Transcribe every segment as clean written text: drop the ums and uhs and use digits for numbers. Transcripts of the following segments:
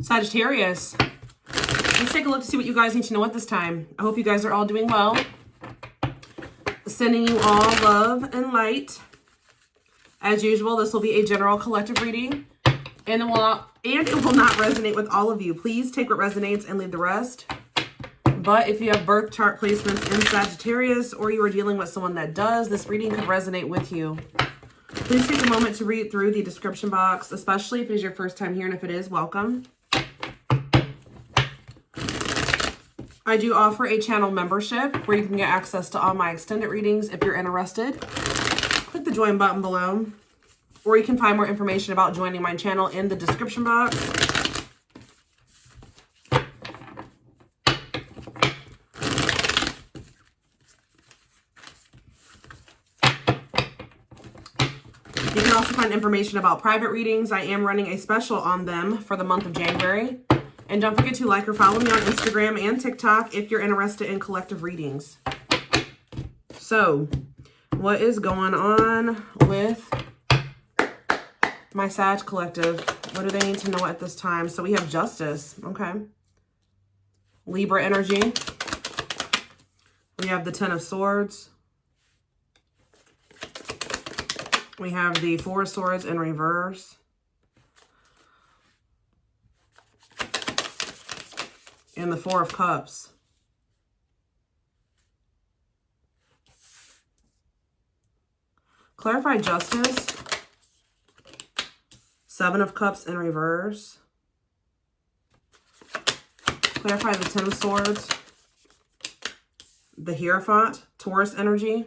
Sagittarius, let's take a look to see what you guys need to know at this time. I hope you guys are all doing well. Sending you all love and light. As usual, this will be a general collective reading, and it will not resonate with all of you. Please take what resonates and leave the rest. But if you have birth chart placements in Sagittarius, or you are dealing with someone that does, this reading could resonate with you. Please take a moment to read through the description box, especially if it is your first time here, and if it is, welcome. I do offer a channel membership where you can get access to all my extended readings if you're interested. Click the join button below, or you can find more information about joining my channel in the description box. You can also find information about private readings. I am running a special on them for the month of January. And don't forget to like or follow me on Instagram and TikTok if you're interested in collective readings. So, what is going on with my Sag collective? What do they need to know at this time? So we have Justice. Okay. Libra energy. We have the Ten of Swords. We have the Four of Swords in reverse. And the Four of Cups. Clarify Justice. Seven of Cups in reverse. Clarify the Ten of Swords. The Hierophant, Taurus energy.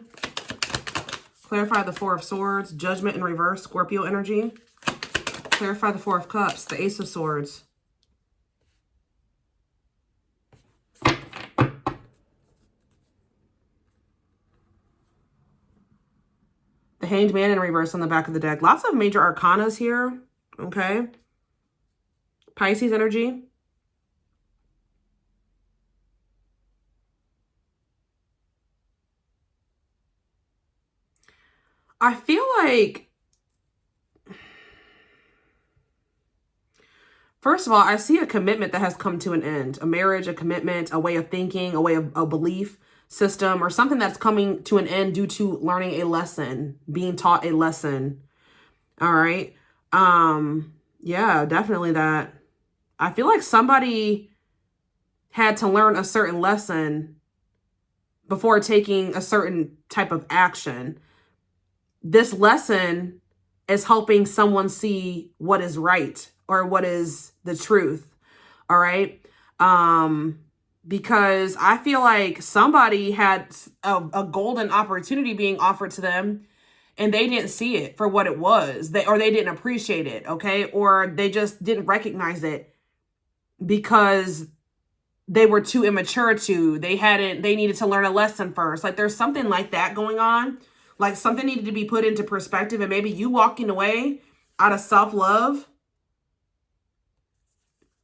Clarify the Four of Swords, Judgment in reverse, Scorpio energy. Clarify the Four of Cups, the Ace of Swords. The Hanged Man in reverse on the back of the deck. Lots of major arcanas here. Okay. Pisces energy. I feel like, first of all, I see a commitment that has come to an end. A marriage, a commitment, a way of thinking, a way of a belief system, or something that's coming to an end due to learning a lesson, being taught a lesson. All right. Yeah, definitely that. I feel like somebody had to learn a certain lesson before taking a certain type of action. This lesson is helping someone see what is right or what is the truth. All right. Because I feel like somebody had a golden opportunity being offered to them and they didn't see it for what it was. Or they didn't appreciate it. Okay. Or they just didn't recognize it because they were too immature they needed to learn a lesson first. Like there's something like that going on. Like something needed to be put into perspective, and maybe you walking away out of self-love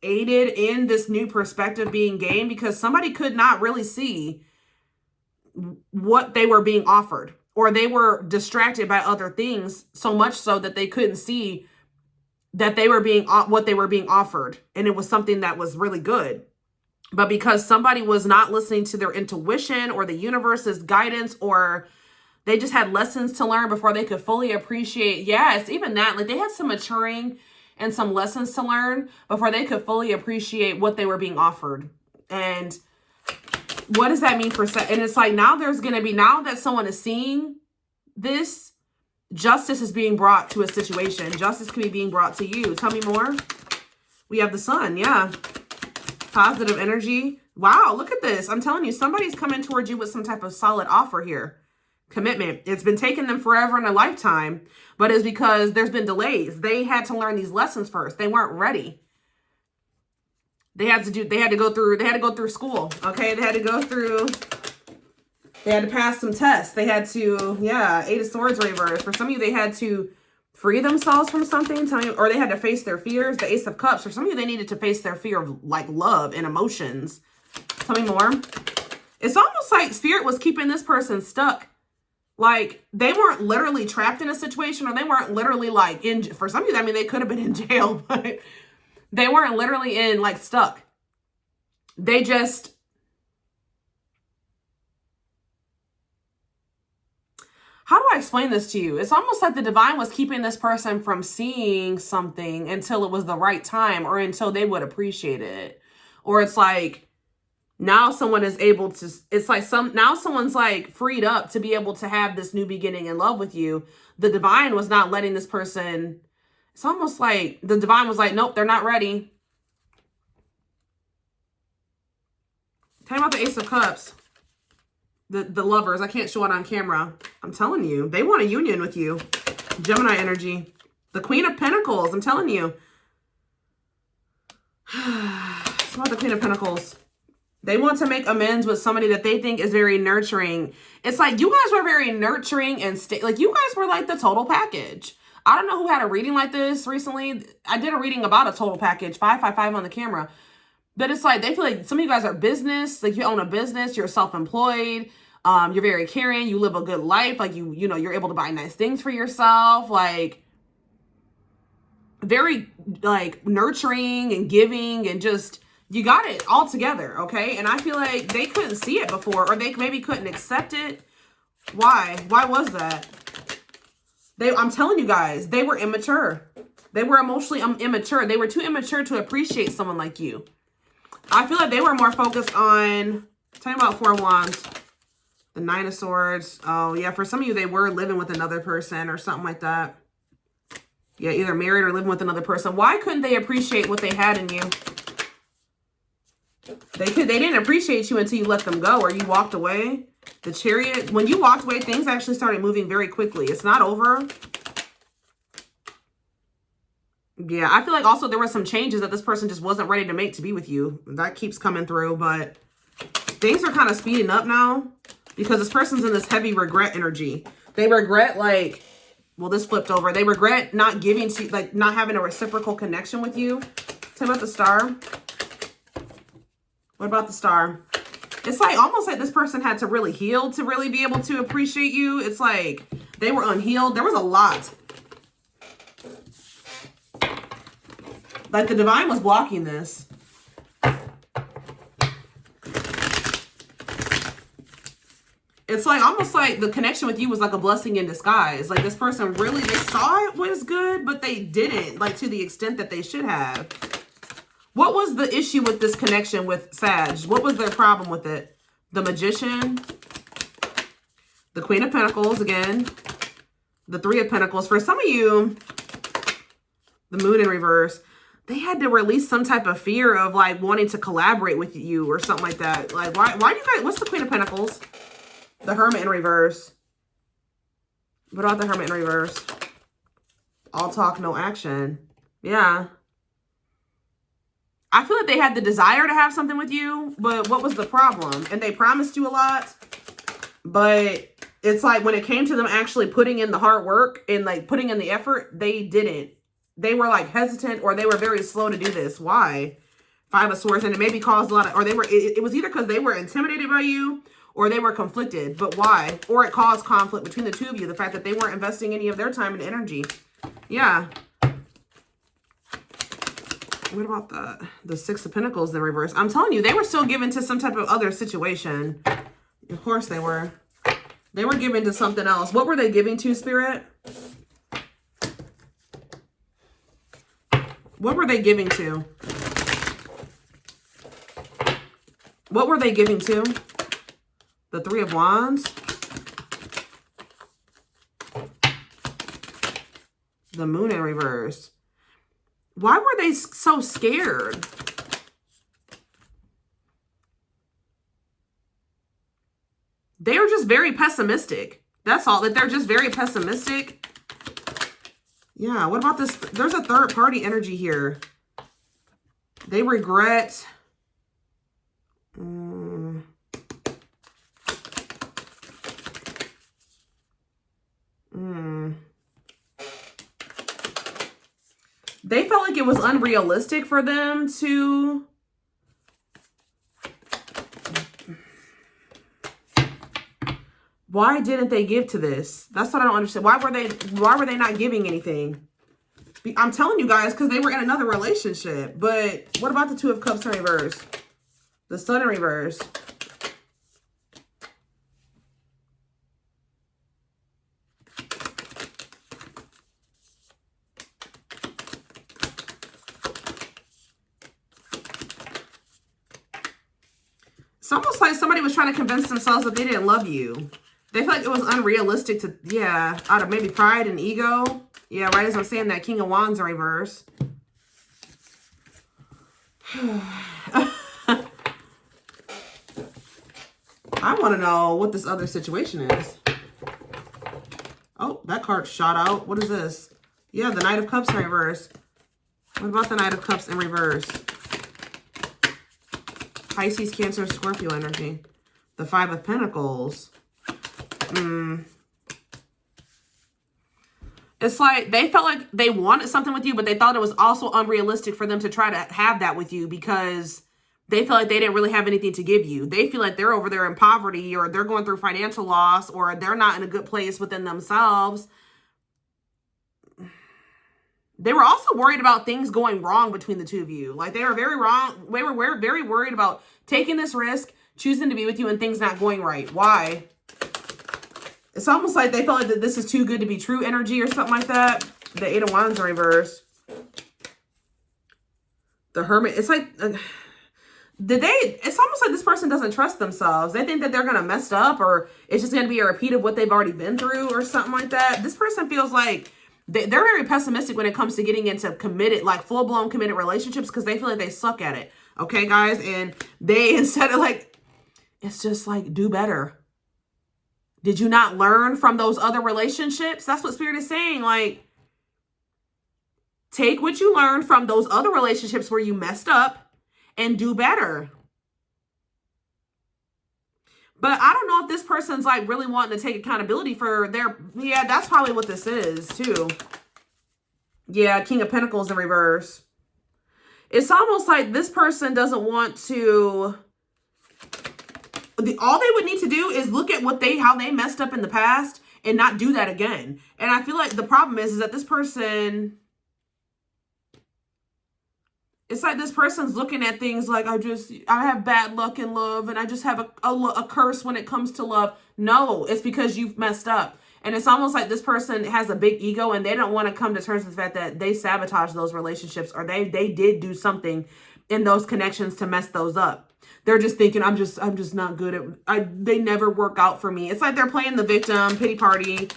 aided in this new perspective being gained, because somebody could not really see what they were being offered, or they were distracted by other things so much so that they couldn't see that they were what they were being offered. And it was something that was really good. But because somebody was not listening to their intuition or the universe's guidance, or they just had lessons to learn before they could fully appreciate. Yeah, it's even that. Like they had some maturing and some lessons to learn before they could fully appreciate what they were being offered. And what does that mean for and it's like now now that someone is seeing this, justice is being brought to a situation. Justice can be being brought to you. Tell me more. We have the Sun. Yeah. Positive energy. Wow, look at this. I'm telling you, somebody's coming towards you with some type of solid offer here. Commitment. It's been taking them forever and a lifetime, but it's because there's been delays. They had to learn these lessons first. They weren't ready. They had to go through school. Okay. They had to pass some tests. They had to, Eight of Swords reverse. For some of you, they had to free themselves from something, or they had to face their fears. The Ace of Cups. For some of you, they needed to face their fear of like love and emotions. Tell me more. It's almost like Spirit was keeping this person stuck. Like they weren't literally trapped in a situation, or they weren't literally like for some of you, I mean, they could have been in jail, but They weren't literally in like stuck. They just, how do I explain this to you? It's almost like the divine was keeping this person from seeing something until it was the right time, or until they would appreciate it. Or it's like, now someone is able to, it's like now someone's like freed up to be able to have this new beginning in love with you. The divine was not letting this person, it's almost like the divine was like, nope, they're not ready. Tell me about the Ace of Cups. The lovers. I can't show it on camera. I'm telling you, they want a union with you. Gemini energy. The Queen of Pentacles. I'm telling you. It's about the Queen of Pentacles. They want to make amends with somebody that they think is very nurturing. It's like you guys were very nurturing and like you guys were like the total package. I don't know who had a reading like this recently. I did a reading about a total package, 555 on the camera. But it's like, they feel like some of you guys are business, like you own a business, you're self-employed, you're very caring, you live a good life, like you know, you're able to buy nice things for yourself, like very like nurturing and giving, and just, you got it all together, okay? And I feel like they couldn't see it before, or they maybe couldn't accept it. Why? Why was that? I'm telling you guys, they were immature. They were emotionally immature. They were too immature to appreciate someone like you. I feel like they were more focused on, tell me about Four of Wands, the Nine of Swords. Oh, yeah, for some of you, they were living with another person or something like that. Yeah, either married or living with another person. Why couldn't they appreciate what they had in you? They didn't appreciate you until you let them go or you walked away. The Chariot, when you walked away, things actually started moving very quickly. It's not over. Yeah, I feel like also there were some changes that this person just wasn't ready to make to be with you. That keeps coming through, but things are kind of speeding up now because this person's in this heavy regret energy. They regret, like, well, this flipped over. They regret not giving to, like, not having a reciprocal connection with you. Tell me about the Star. What about the Star? It's like almost like this person had to really heal to really be able to appreciate you. It's like they were unhealed. There was a lot. Like the divine was blocking this. It's like almost like the connection with you was like a blessing in disguise. Like this person really, they saw it was good, but they didn't like to the extent that they should have. What was the issue with this connection with Sag? What was their problem with it? The Magician, the Queen of Pentacles again, the Three of Pentacles. For some of you, the Moon in reverse. They had to release some type of fear of like wanting to collaborate with you or something like that. Like, why do you guys, what's the Queen of Pentacles? The Hermit in reverse. What about the Hermit in reverse? All talk, no action. Yeah. I feel like they had the desire to have something with you, but what was the problem? And they promised you a lot, but it's like when it came to them actually putting in the hard work and like putting in the effort, they didn't. They were like hesitant or they were very slow to do this. Why? Five of Swords. And it maybe caused a lot of, or they were, it was either because they were intimidated by you or they were conflicted. But why? Or it caused conflict between the two of you. The fact that they weren't investing any of their time and energy. Yeah. What about the Six of Pentacles in reverse? I'm telling you, they were still given to some type of other situation. Of course they were. They were given to something else. What were they giving to, Spirit? What were they giving to? What were they giving to? The Three of Wands. The Moon in reverse. Why were they so scared? They are just very pessimistic. That's all. That they're just very pessimistic. Yeah, what about this? There's a third party energy here. They regret. They felt like it was unrealistic for them to why didn't they give to this? That's what I don't understand. Why were they not giving anything? I'm telling you guys, because they were in another relationship. But what about the Two of Cups in reverse? The Sun in reverse. It's almost like somebody was trying to convince themselves that they didn't love you. They feel like it was unrealistic to, yeah, out of maybe pride and ego. Yeah, right as I'm saying that, King of Wands in reverse. I want to know what this other situation is. Oh, that card shot out. What is this? Yeah, the Knight of Cups in reverse. What about the Knight of Cups in reverse? Pisces, Cancer, Scorpio energy. The Five of Pentacles. It's like they felt like they wanted something with you, but they thought it was also unrealistic for them to try to have that with you because they feel like they didn't really have anything to give you. They feel like they're over there in poverty, or they're going through financial loss, or they're not in a good place within themselves. They were also worried about things going wrong between the two of you. Like, they were very wrong. They were very worried about taking this risk, choosing to be with you, and things not going right. Why? It's almost like they felt like that this is too good to be true energy or something like that. The Eight of Wands in reverse. The Hermit. It's like, it's almost like this person doesn't trust themselves. They think that they're going to mess up, or it's just going to be a repeat of what they've already been through or something like that. This person feels like they're very pessimistic when it comes to getting into committed, like full-blown committed relationships, because they feel like they suck at it. Okay, guys? And they, instead of like, it's just like, do better. Did you not learn from those other relationships? That's what Spirit is saying. Like, take what you learned from those other relationships where you messed up and do better. But I don't know if this person's like really wanting to take accountability for their, yeah, that's probably what this is too. Yeah, King of Pentacles in reverse. It's almost like this person doesn't want to, all they would need to do is look at how they messed up in the past and not do that again. And I feel like the problem is that this person, it's like this person's looking at things like, I have bad luck in love, and I just have a curse when it comes to love. No, it's because you've messed up. And it's almost like this person has a big ego, and they don't want to come to terms with the fact that they sabotaged those relationships, or they did do something in those connections to mess those up. They're just thinking, I'm just not good at, they never work out for me. It's like they're playing the victim, pity party.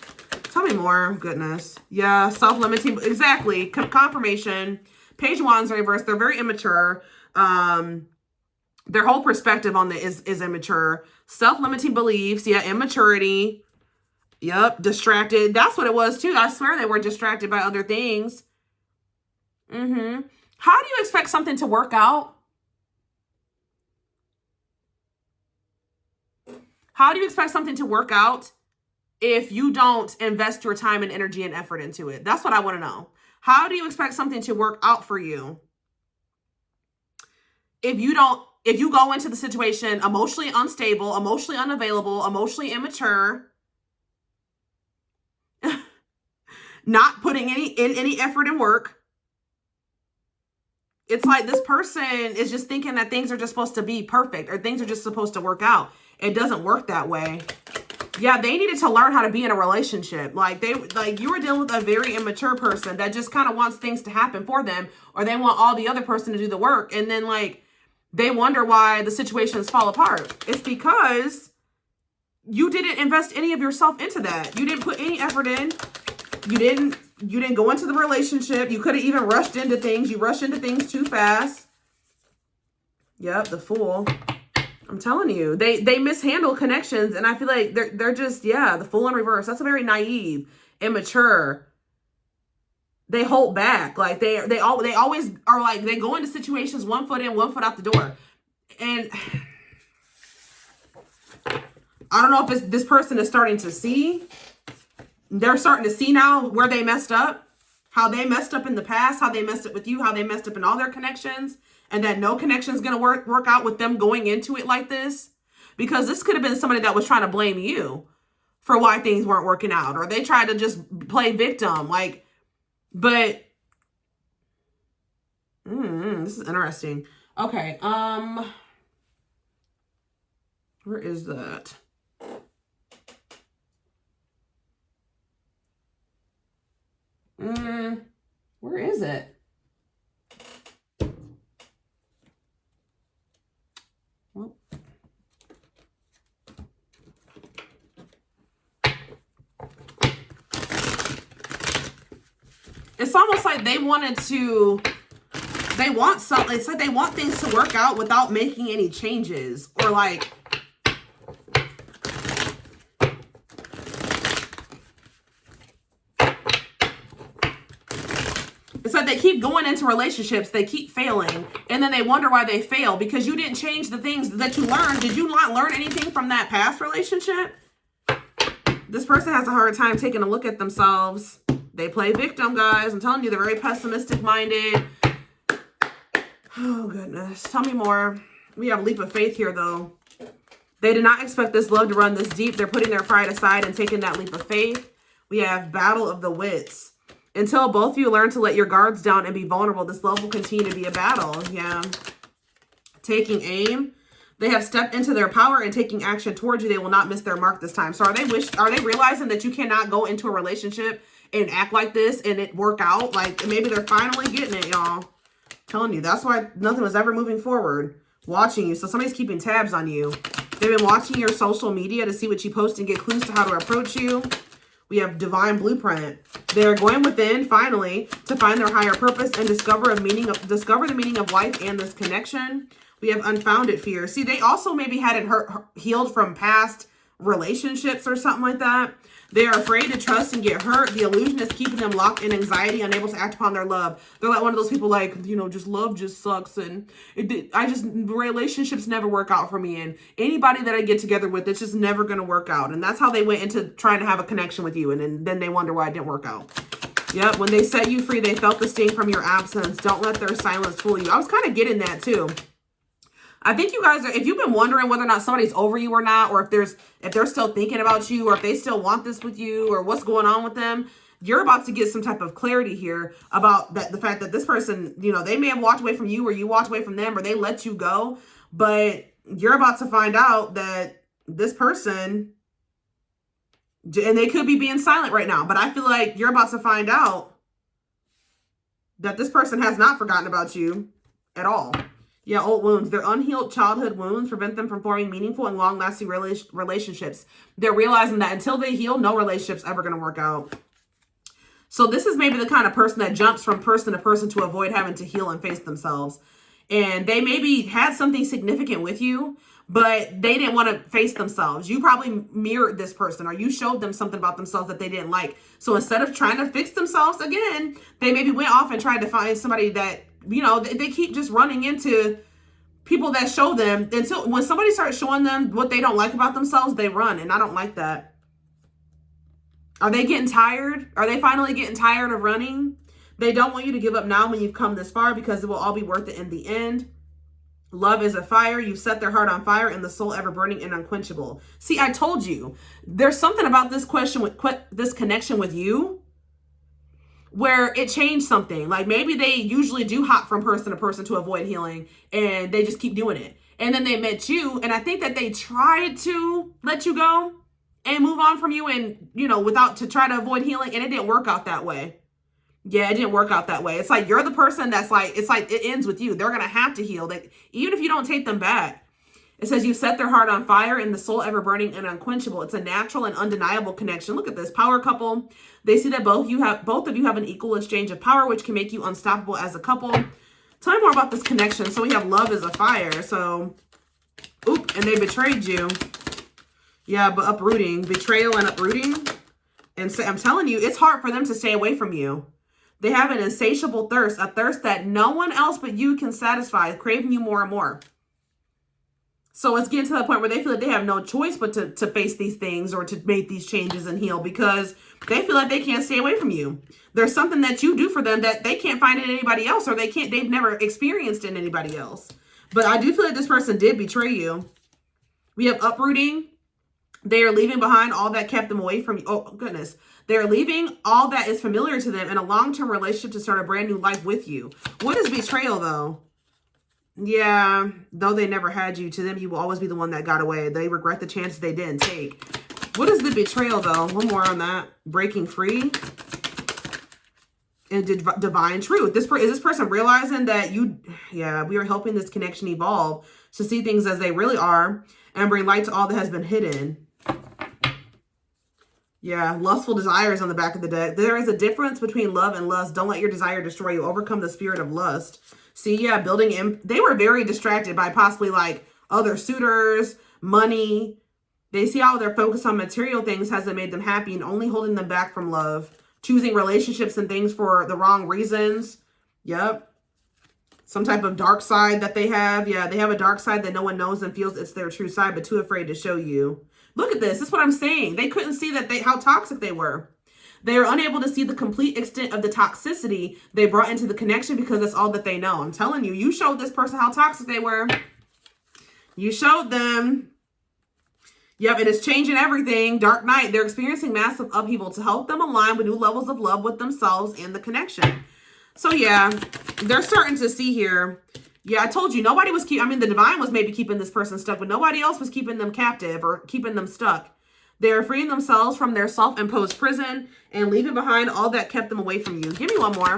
Tell me more. Goodness. Yeah, self-limiting. Exactly. Confirmation. Page of Wands reverse. They're very immature. Their whole perspective on this is immature. Self-limiting beliefs. Yeah, immaturity. Yep, distracted. That's what it was too. I swear they were distracted by other things. How do you expect something to work out? How do you expect something to work out if you don't invest your time and energy and effort into it? That's what I want to know. How do you expect something to work out for you if you go into the situation emotionally unstable, emotionally unavailable, emotionally immature, not putting any effort and work? It's like this person is just thinking that things are just supposed to be perfect, or things are just supposed to work out. It doesn't work that way. Yeah, they needed to learn how to be in a relationship. Like you were dealing with a very immature person that just kind of wants things to happen for them, or they want all the other person to do the work. And then like they wonder why the situations fall apart. It's because you didn't invest any of yourself into that. You didn't put any effort in. You didn't go into the relationship. You could have even rushed into things. You rushed into things too fast. Yep, the Fool. I'm telling you, they mishandle connections, and I feel like they're just, yeah, the Fool in reverse. That's a very naive, immature. They hold back. Like they always are like, they go into situations 1 foot in, 1 foot out the door. And I don't know if this person is starting to see. They're starting to see now where they messed up, how they messed up in the past, how they messed up with you, how they messed up in all their connections. And that no connection is going to work out with them going into it like this. Because this could have been somebody that was trying to blame you for why things weren't working out. Or they tried to just play victim. Like, but This is interesting. Okay. Where is that? Where is it? Well, it's almost like they wanted to, they want something. It's like they want things to work out without making any changes, or like, it's like they keep going into relationships, they keep failing, and then they wonder why they fail because you didn't change the things that you learned. Did you not learn anything from that past relationship? This person has a hard time taking a look at themselves. They play victim, guys. I'm telling you, they're very pessimistic minded. Oh, goodness. Tell me more. We have leap of faith here, though. They did not expect this love to run this deep. They're putting their pride aside and taking that leap of faith. We have battle of the wits. Until both of you learn to let your guards down and be vulnerable, this love will continue to be a battle. Yeah. Taking aim. They have stepped into their power and taking action towards you. They will not miss their mark this time. So are they realizing that you cannot go into a relationship and act like this and it work out? Like, maybe they're finally getting it, y'all. Telling you, that's why nothing was ever moving forward. Watching you. So somebody's keeping tabs on you. They've been watching your social media to see what you post and get clues to how to approach you. We have divine blueprint. They're going within, finally, to find their higher purpose and discover the meaning of life and this connection. We have unfounded fear. See, they also maybe had it healed from past relationships or something like that. They are afraid to trust and get hurt. The illusion is keeping them locked in anxiety, unable to act upon their love. They're like one of those people like, you know, just love just sucks. And relationships never work out for me. And anybody that I get together with, it's just never going to work out. And that's how they went into trying to have a connection with you. And then they wonder why it didn't work out. Yep. When they set you free, they felt the sting from your absence. Don't let their silence fool you. I was kind of getting that too. I think you guys are, if you've been wondering whether or not somebody's over you or not, or if they're still thinking about you, or if they still want this with you, or what's going on with them, you're about to get some type of clarity here about the fact that this person, you know, they may have walked away from you, or you walked away from them, or they let you go, but you're about to find out that this person, and they could be being silent right now, but I feel like you're about to find out that this person has not forgotten about you at all. Yeah, old wounds. Their unhealed childhood wounds prevent them from forming meaningful and long-lasting relationships. They're realizing that until they heal, no relationship's ever going to work out. So this is maybe the kind of person that jumps from person to person to avoid having to heal and face themselves. And they maybe had something significant with you, but they didn't want to face themselves. You probably mirrored this person, or you showed them something about themselves that they didn't like. So instead of trying to fix themselves again, they maybe went off and tried to find somebody that, you know, they keep just running into people that show them. Until when somebody starts showing them what they don't like about themselves, they run. And I don't like that. Are they getting tired? Are they finally getting tired of running? They don't want you to give up now when you've come this far, because it will all be worth it in the end. Love is a fire. You've set their heart on fire, and the soul ever burning and unquenchable. See, I told you, there's something about this this connection with you where it changed something. Like maybe they usually do hop from person to person to avoid healing, and they just keep doing it. And then they met you, and I think that they tried to let you go and move on from you, and, you know, to try to avoid healing, and it didn't work out that way. Yeah, it didn't work out that way. It's like you're the person that's like, it's like it ends with you. They're going to have to heal. Even if you don't take them back. It says you set their heart on fire, and the soul ever burning and unquenchable. It's a natural and undeniable connection. Look at this power couple. They see that both of you have an equal exchange of power, which can make you unstoppable as a couple. Tell me more about this connection. So we have love is a fire. So, and they betrayed you. Yeah, but uprooting, betrayal and uprooting. And so I'm telling you, it's hard for them to stay away from you. They have an insatiable thirst, a thirst that no one else but you can satisfy, craving you more and more. So it's getting to the point where they feel like they have no choice but to face these things, or to make these changes and heal, because they feel like they can't stay away from you. There's something that you do for them that they can't find in anybody else, or they've never experienced in anybody else. But I do feel like this person did betray you. We have uprooting. They are leaving behind all that kept them away from you. Oh, goodness. They're leaving all that is familiar to them in a long-term relationship to start a brand new life with you. What is betrayal, though? Yeah, though they never had you, to them, you will always be the one that got away. They regret the chances they didn't take. What is the betrayal, though? One more on that. Breaking free. And divine truth. Is this person realizing that we are helping this connection evolve to see things as they really are and bring light to all that has been hidden. Yeah, lustful desires on the back of the deck. There is a difference between love and lust. Don't let your desire destroy you. Overcome the spirit of lust. See, yeah, building in. They were very distracted by possibly like other suitors, money. They see how their focus on material things hasn't made them happy and only holding them back from love. Choosing relationships and things for the wrong reasons. Yep. Some type of dark side that they have. Yeah, they have a dark side that no one knows and feels it's their true side, but too afraid to show you. Look at this. This is what I'm saying. They couldn't see that how toxic they were. They are unable to see the complete extent of the toxicity they brought into the connection because that's all that they know. I'm telling you, you showed this person how toxic they were. You showed them. Yep, it is changing everything. Dark night. They're experiencing massive upheaval to help them align with new levels of love with themselves and the connection. So yeah, they're starting to see here. Yeah, I told you, nobody was the divine was maybe keeping this person stuck, but nobody else was keeping them captive or keeping them stuck. They're freeing themselves from their self-imposed prison and leaving behind all that kept them away from you. Give me one more.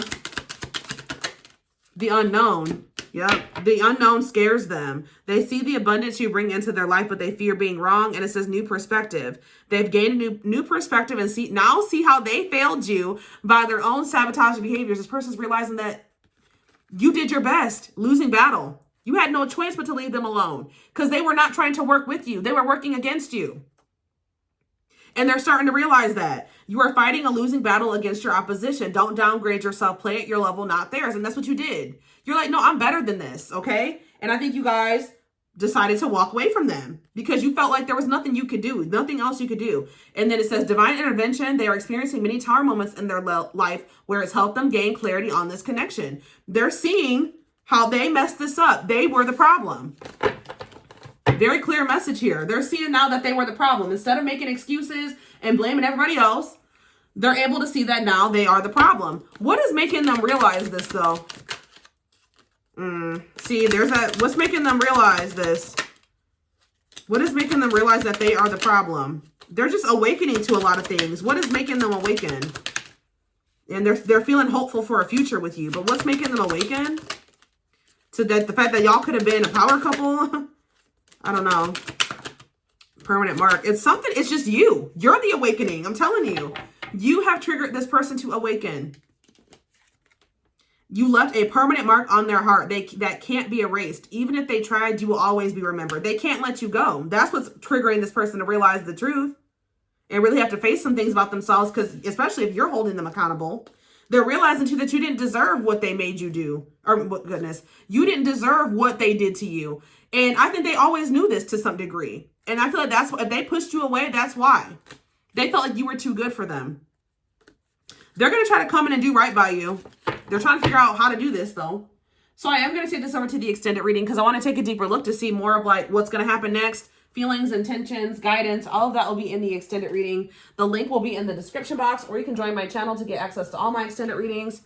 The unknown. Yep. The unknown scares them. They see the abundance you bring into their life, but they fear being wrong. And it says new perspective. They've gained a new perspective and see how they failed you by their own sabotaging behaviors. This person's realizing that you did your best, losing battle. You had no choice but to leave them alone because they were not trying to work with you. They were working against you. And they're starting to realize that you are fighting a losing battle against your opposition. Don't downgrade yourself. Play at your level, not theirs. And that's what you did. You're like, no, I'm better than this. Okay. And I think you guys decided to walk away from them because you felt like there was nothing you could do, nothing else you could do. And then it says divine intervention. They are experiencing many tower moments in their life where it's helped them gain clarity on this connection. They're seeing how they messed this up. They were the problem. Very clear message here. They're seeing now that they were the problem. Instead of making excuses and blaming everybody else, they're able to see that now they are the problem. What is making them realize this, though? See, what's making them realize this? What is making them realize that they are the problem? They're just awakening to a lot of things. What is making them awaken? And they're feeling hopeful for a future with you. But what's making them awaken? To the fact that y'all could have been a power couple? I don't know. Permanent mark. It's something. It's just you. You're the awakening. I'm telling you. You have triggered this person to awaken. You left a permanent mark on their heart that can't be erased. Even if they tried, you will always be remembered. They can't let you go. That's what's triggering this person to realize the truth and really have to face some things about themselves, because especially if you're holding them accountable, they're realizing too that you didn't deserve what they made you do. Or, goodness, you didn't deserve what they did to you. And I think they always knew this to some degree. And I feel like that's what, if they pushed you away, that's why. They felt like you were too good for them. They're going to try to come in and do right by you. They're trying to figure out how to do this, though. So I am going to take this over to the extended reading because I want to take a deeper look to see more of like what's going to happen next. Feelings, intentions, guidance, all of that will be in the extended reading. The link will be in the description box, or you can join my channel to get access to all my extended readings.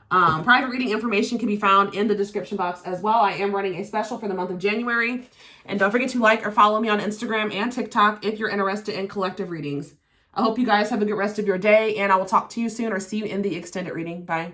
Private reading information can be found in the description box as well. I am running a special for the month of January. And don't forget to like or follow me on Instagram and TikTok if you're interested in collective readings. I hope you guys have a good rest of your day, and I will talk to you soon or see you in the extended reading. Bye.